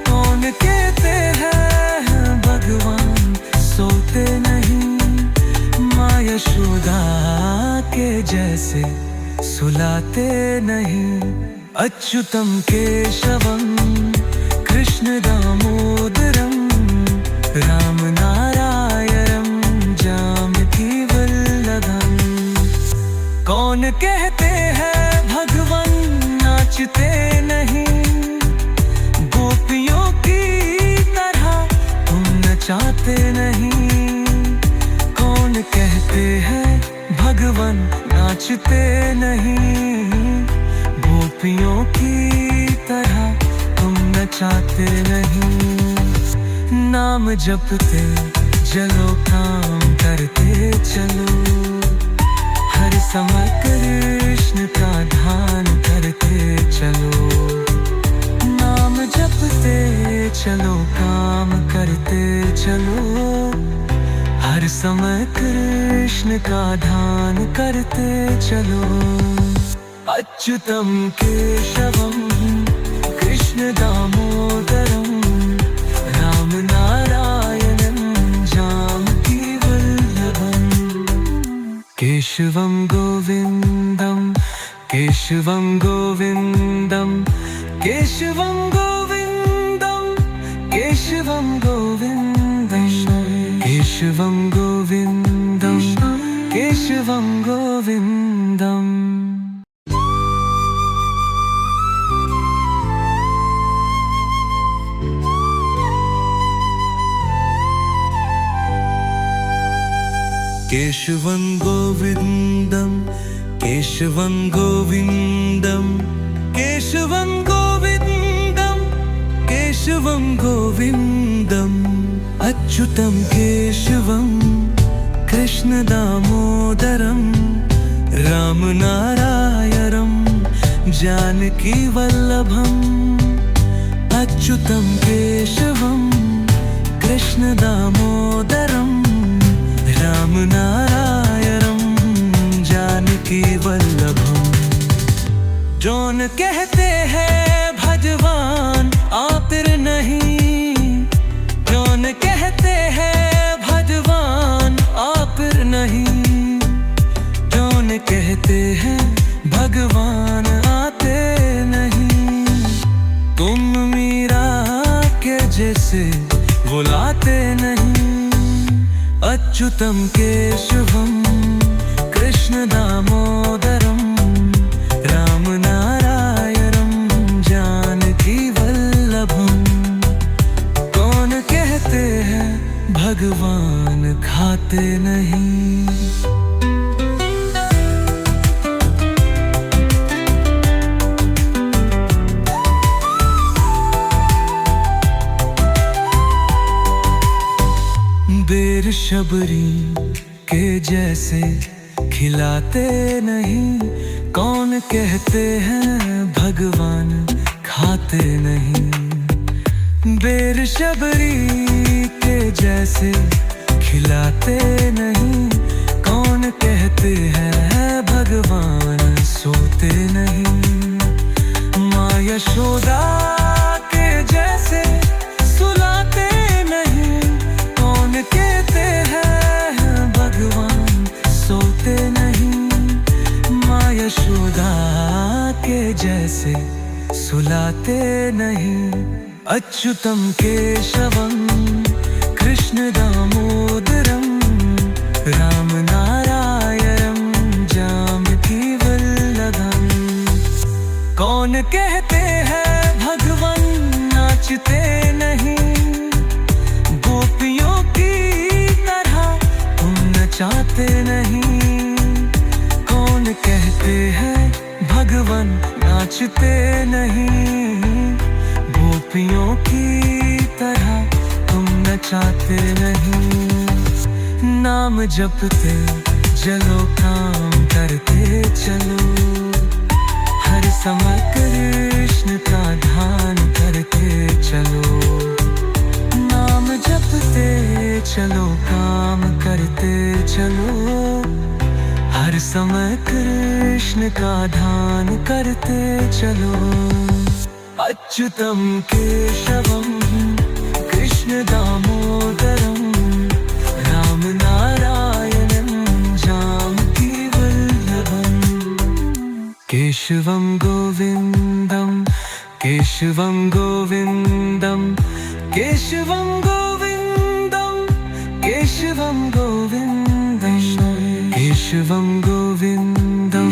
कौन कहते हैं भगवान सोते नहीं। माँ यशोदा के जैसे सुलाते नहीं। अच्युतम केशवम कृष्ण दामोदरम राम नारायणम जानकी वल्लभम। कौन कहते हैं भगवान नाचते नहीं, गोपियों की तरह तुम नचाते नहीं। कौन कहते हैं भगवान नाचते नहीं, गोपियों की तरह तुम नचाते नहीं। नाम जपते चलो काम करते चलो, हर समय कृष्ण का ध्यान करते चलो। नाम जपते चलो काम करते चलो, हर समय कृष्ण का ध्यान करते चलो। अच्युतम केशवम कृष्ण दामोदरम राम नारायणं जानकी वल्लभम। केशवं गोविंदम केशवं गोविंदम केशवं गोविंदम केशवं गोविंदम केशवं गोविंदम केशवं गोविंदम। केशवं गोविंदम केशवं गोविंदम केशवं गोविंदम केशवं गोविंदम। अच्युतं केशवं कृष्ण दामोदरम राम नारायणं जानकी वल्लभम। अच्युतं केशवं कृष्ण दामोदरम राम नारायणं जानकी वल्लभम। जौन कहते हैं भगवान आपिर नहीं, जौन कहते हैं भगवान आपिर नहीं। जौन कहते हैं भगवान आते नहीं, तुम मीरा के जैसे बुलाते नहीं। अच्युतं केशवं कृष्ण दामोदरम राम नारायणं जानकी वल्लभम। कौन कहते हैं भगवान खाते नहीं। बेर शबरी के जैसे खिलाते नहीं, कौन कहते हैं भगवान खाते नहीं। बेर शबरी के जैसे खिलाते नहीं, कौन कहते हैं भगवान सोते नहीं। माँ यशोदा के जैसे सुलाते नहीं, कौन कहते हैं भगवान सोते नहीं। माँ यशोदा के जैसे सुलाते नहीं। अच्युतं केशवं कृष्ण दामोदरम राम नारायणं जानकी वल्लभम। कौन कहते हैं भगवान नाचते नहीं, गोपियों की तरह तुम नचाते नहीं। कौन कहते हैं भगवान नाचते नहीं, गोपियों की तरह नचाते नहीं। नाम जपते चलो, काम करते चलो, हर समय कृष्ण का ध्यान करते चलो। नाम जपते चलो, काम करते चलो, हर समय कृष्ण का ध्यान करते चलो। अच्युतम केशवम कृष्ण दामोदरम राम नारायणं जानकी वल्लभम। केशवम गोविंदम केशवम गोविंदम केशवम गोविंदम केशवम गोविंदम केशवम गोविंदम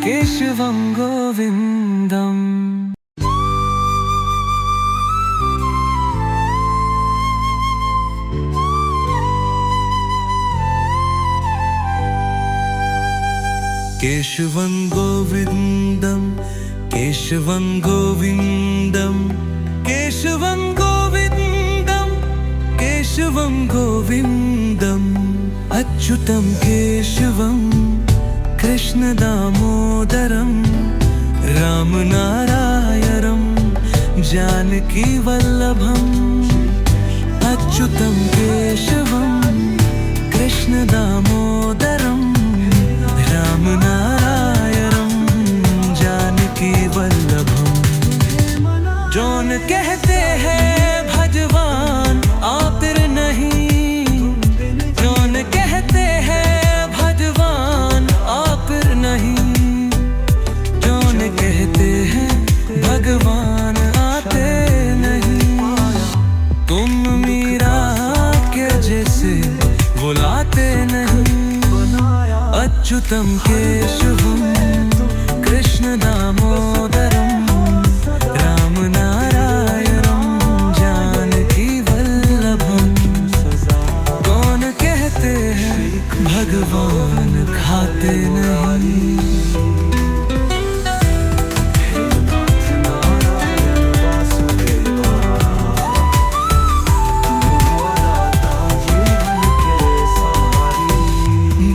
केशवम गोविंदम। केशवं गोविंदम केशवं गोविंदम केशवं गोविंदम केशवं गोविंदम। अच्युतं केशवं कृष्ण दामोदरम राम नारायणं जानकी वल्लभम। अच्युतं केशवं कृष्ण दामोदरम राम नारायणं जानकी वल्लभम। जौन कहते हैं भगवान आपिर नहीं, जौन कहते हैं भगवान आपिर नहीं, जौन कहते हैं भगवान आते नहीं। तुम मीरा के जैसे बुलाते नहीं। अच्युतं केशवं कृष्ण दामोदरम राम नारायणं जानकी वल्लभम। कौन कहते हैं भगवान खाते नहीं।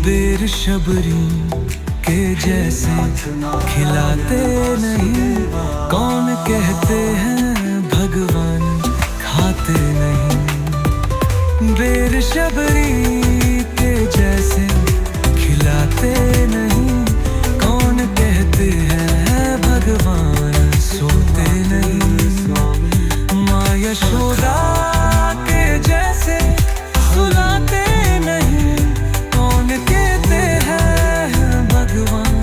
बेर शबरी के जैसे खिलाते नहीं। कौन कहते हैं भगवान खाते नहीं। बेर शबरी के जैसे खिलाते नहीं। कौन कहते हैं भगवान सोते नहीं। माँ यशोदा के जैसे सुलाते नहीं। कौन कहते हैं भगवान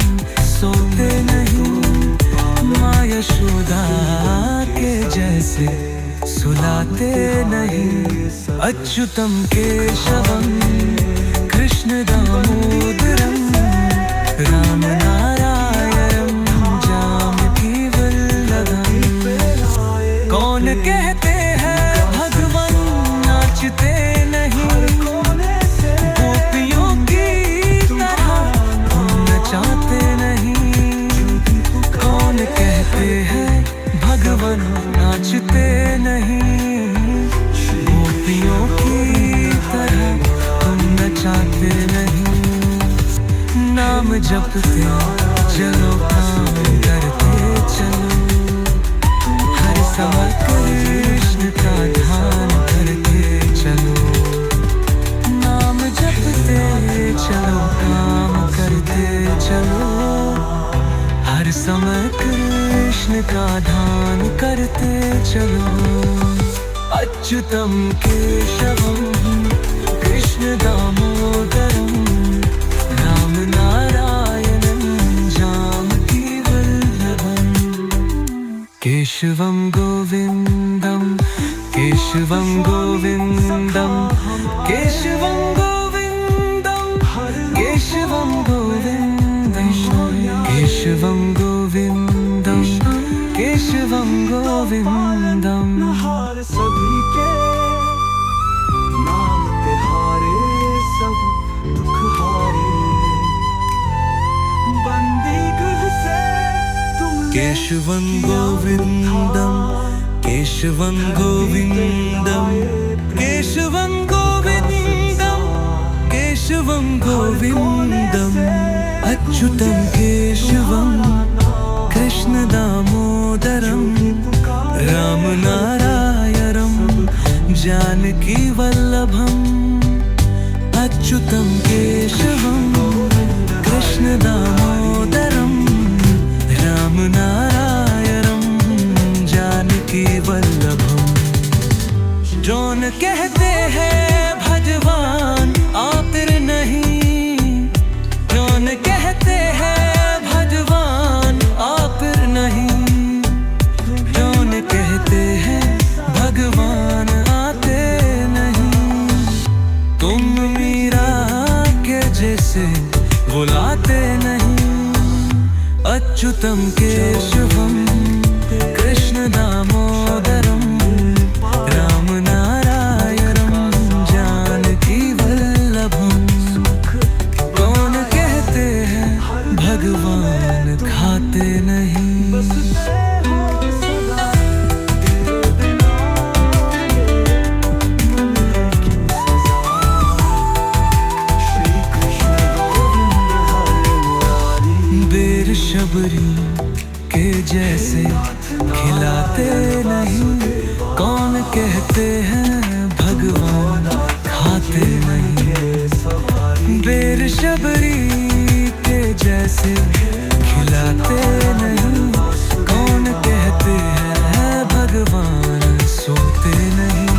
सोते नहीं। माँ यशोदा के जैसे सुलाते नहीं। अच्युतं केशवं कृष्ण दामोदरम राम नारायणं जानकी वल्लभम। कौन कहते हैं भगवान नाचते नहीं। गोपियों की तरह नचाते नहीं। कौन कहते हैं भगवान नाचते नहीं। गोपियों की तरह तुम नचाते नहीं। नाम जपते चलो, काम करते चलो, हर समय कृष्ण का ध्यान करते चलो। नाम जपते चलो, काम करते चलो, हर समय कृष्ण का ध्यान करते चलो। अच्युतं केशवं कृष्ण दामोदरम राम नारायणं जानकी वल्लभम। केशवं गोविंदम केशवं गोविंदम केशवं गोविंदम केशवं गोविंदम केशवं गोविंदम केशवं गोविंदम। सभी के नाम तिहारे सब दुख हारे। बंदी गृह से तुम केशवं गोविंदम केशवं गोविन्दं केशवं गोविन्दं केशवं गोविन्दम् अच्युतं केशवं कृष्णदामोदरं रामनारायणं जानकीवल्लभम् अच्युतं केशवं कृष्णदामोदरं रामनारायणं जानकीवल्लभम् जौन कहते हैं भगवान आतिर नहीं, जौन कहते हैं भगवान आतिर नहीं, जौन कहते हैं भगवान आते नहीं। तुम मीरा के जैसे बुलाते नहीं। अच्युतं केशवं कृष्णदामोदरं रामनारायणं जानकीवल्लभम् कौन कहते हैं भगवान खाते नहीं। बेर शबरी के जैसे खिलाते नहीं। कौन कहते हैं भगवान खाते नहीं। बेर शबरी के जैसे खिलाते नहीं। कौन कहते हैं भगवान सोते नहीं।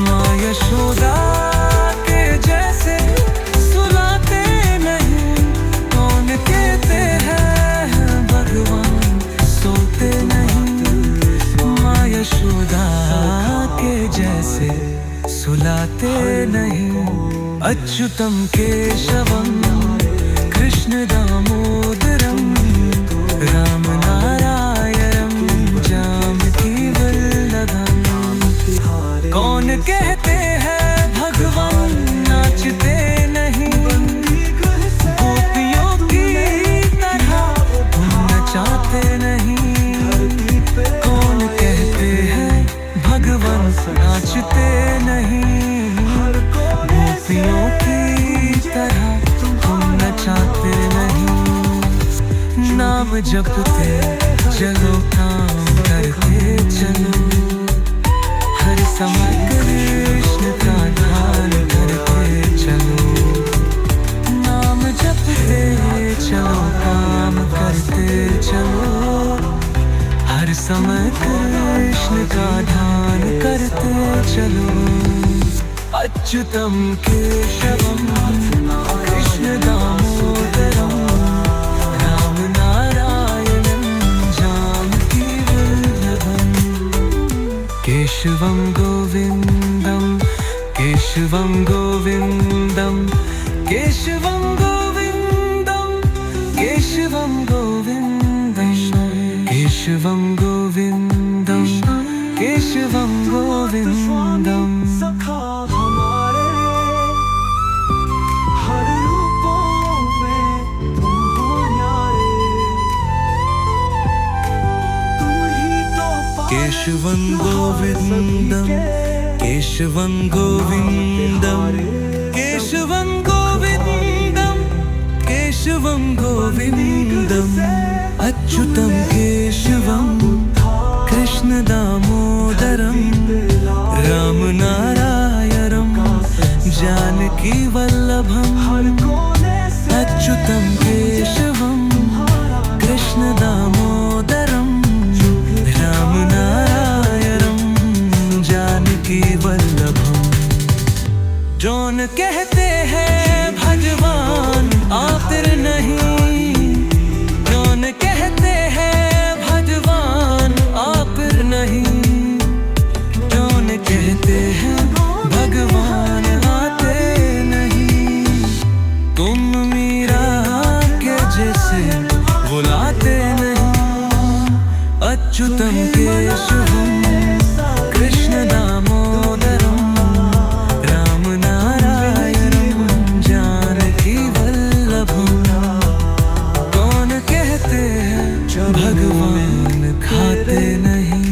माँ यशोदा के जैसे सुलाते नहीं। कौन कहते हैं भगवान सोते नहीं। माँ यशोदा के जैसे सुलाते नहीं। अच्युतं केशवं कृष्णदामोदरं रामनारायणं जानकीवल्लभम् कौन कहते हैं भगवान नाचते नहीं। गोपियों की तरह तुम नचाते नहीं। कौन कहते हैं भगवान नाचते नहीं। गोपियों की तरह तुम नचाते नहीं। नाम जपते चलो काम करते चलो। हर समय कृष्ण का ध्यान करते चलो। नाम जपते चलो काम करते चलो। हर समय कृष्ण का ध्यान करते चलो। अच्युतं केशवं कृष्णदामोदरं रामनारायणं जानकीवल्लभम् केशवं गोविन्दं केशवं गोविन्दं केशवं गोविन्दं केशवं गोविन्दं केशवं गोविन्दं केशवं गोविन्दम् सखा हमारे हर रूपों में तुम हो न्यारे। तुम ही तो केशवं गोविन्दं केशवं गोविन्दं केशवं गोविन्दं केशवं गोविन्दम् अच्युतं केशवं कृष्णदामोदरं रामनारायणं जानकीवल्लभम् अच्युतं केशवं कृष्णदामोदरं रामनारायणं जानकीवल्लभम् जौन कहते हैं भगवान आतिर नहीं। जौन कहते हैं भगवान आतिर नहीं। जौन कहते हैं भगवान आते नहीं। तुम मीरा के जैसे बुलाते नहीं। अच्युतं केशवं कृष्णदामोदरं रामनारायणं जानकीवल्लभम् कौन कहते हैं भगवान खाते नहीं।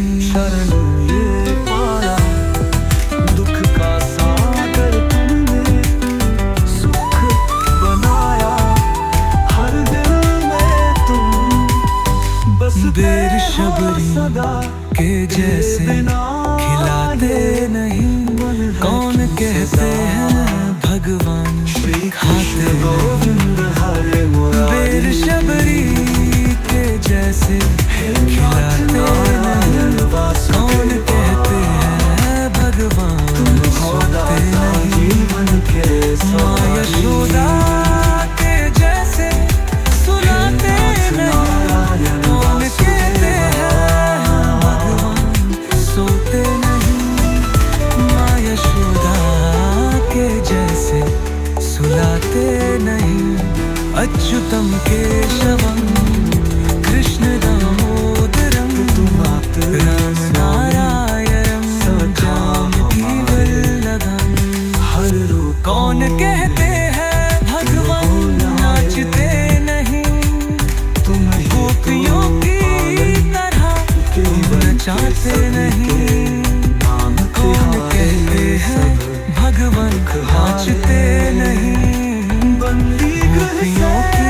अच्युतं केशवं कृष्ण दामोदरं रामनारायणं जानकी वल्लभं। हर रूप कौन कहते हैं भगवान नाचते नहीं, तुम ही गोपियों की तरह तुम नचाते नहीं। कौन कहते हैं भगवान नाचते नहीं, बंदी गोपियों की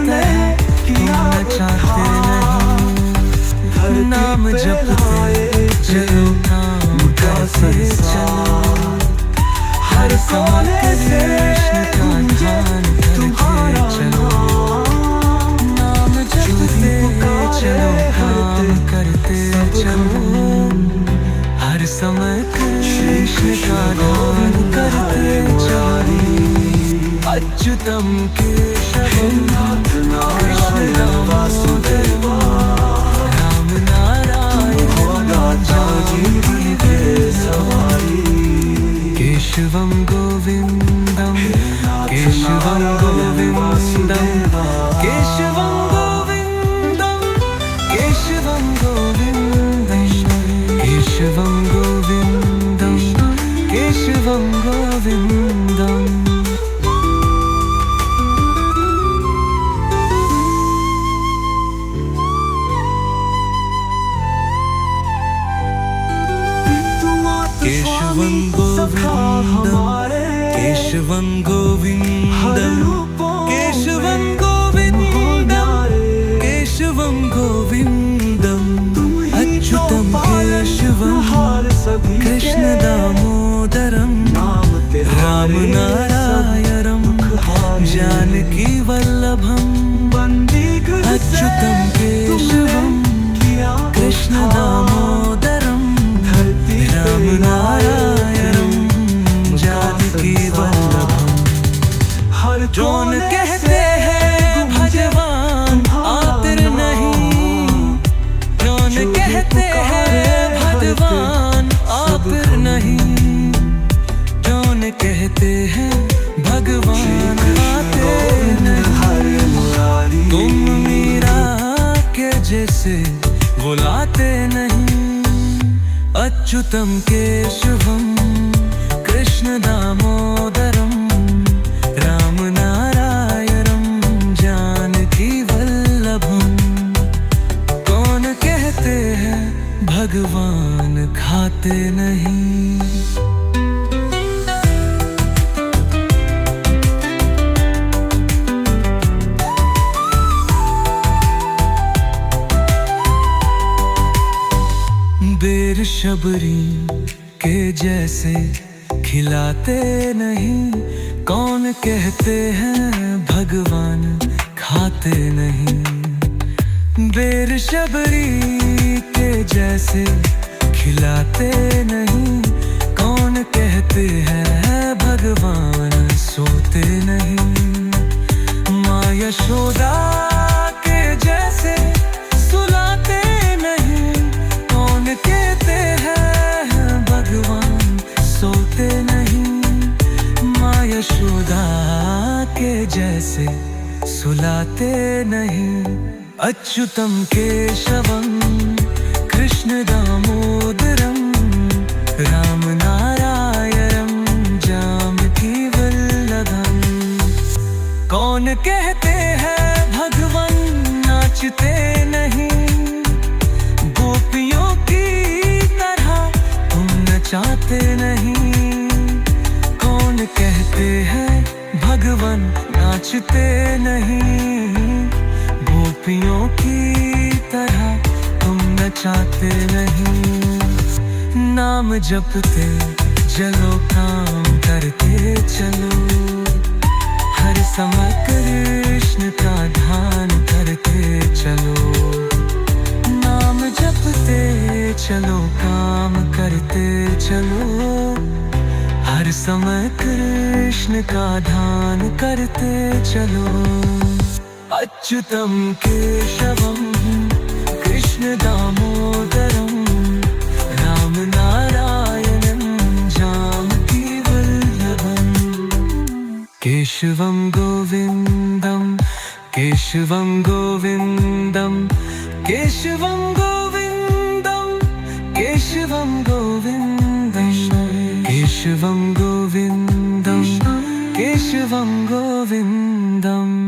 तरह तुम नचाते नहीं। नाम जपते चलो नाम गाते चलो, हर समय कृष्ण का ध्यान करते चलो। नाम जपते चलो काम करते चलो, हर समय कृष्ण का ध्यान करते चलो। अच्युतं केशवं कृष्ण दामोदरं रामनारायणं जानकी वल्लभं। केशवं गोविन्दं केशवं गोविन्दं केशवं गोविन्दं केशवं गोविन्दं केशवं गोविन्दं केशवं गोविन्दम्। केशवं गोविन्दं केशवं गोविन्दं केशवं गोविन्दं केशवं गोविन्दं। अच्युतं केशवं कृष्ण दामोदरं रामनारायणं जानकी वल्लभं। अच्युतं केशवं कृष्ण दामोदरं रामनारायणं जानकी वल्लभं। कौन कहते हैं भगवान आतर नहीं, कौन कहते हैं भगवान आतर नहीं, कौन कहते हैं भगवान आते नहीं। तुम मीरा के जैसे बुलाते नहीं, अच्युतं केशवं कृष्ण दामोदरं रामनारायणं जानकी वल्लभं। कौन कहते हैं भगवान खाते नहीं। बेर शबरी के जैसे खिलाते नहीं, कौन कहते हैं भगवान खाते नहीं। बेर शबरी के जैसे खिलाते नहीं, कौन कहते हैं भगवान सोते नहीं। माँ यशोदा के जैसे सुलाते नहीं, कौन कहते हैं भगवान सोते नहीं। माँ यशोदा के जैसे सुलाते नहीं। अच्युतं केशवं कृष्ण दामोदरं रामनारायणं जानकी वल्लभं। कौन कहते हैं भगवान नाचते नहीं, गोपियों की तरह तुम नचाते नहीं। कौन कहते हैं भगवान नाचते नहीं, गोपियों की तरह तुम नचाते नहीं। नाम जपते चलो काम करते चलो, हर समय कृष्ण का ध्यान करते चलो। नाम जपते चलो काम करते चलो, हर समय कृष्ण का ध्यान करते चलो। अच्युतं केशवं कृष्ण दामोदरं रामनारायणं जानकी वल्लभं। केशवं गोविन्दं केशवं गोविन्दं केशवं गोविन्दं केशवं गोविन्दं केशवं गोविन्दं केशवं गोविन्दम्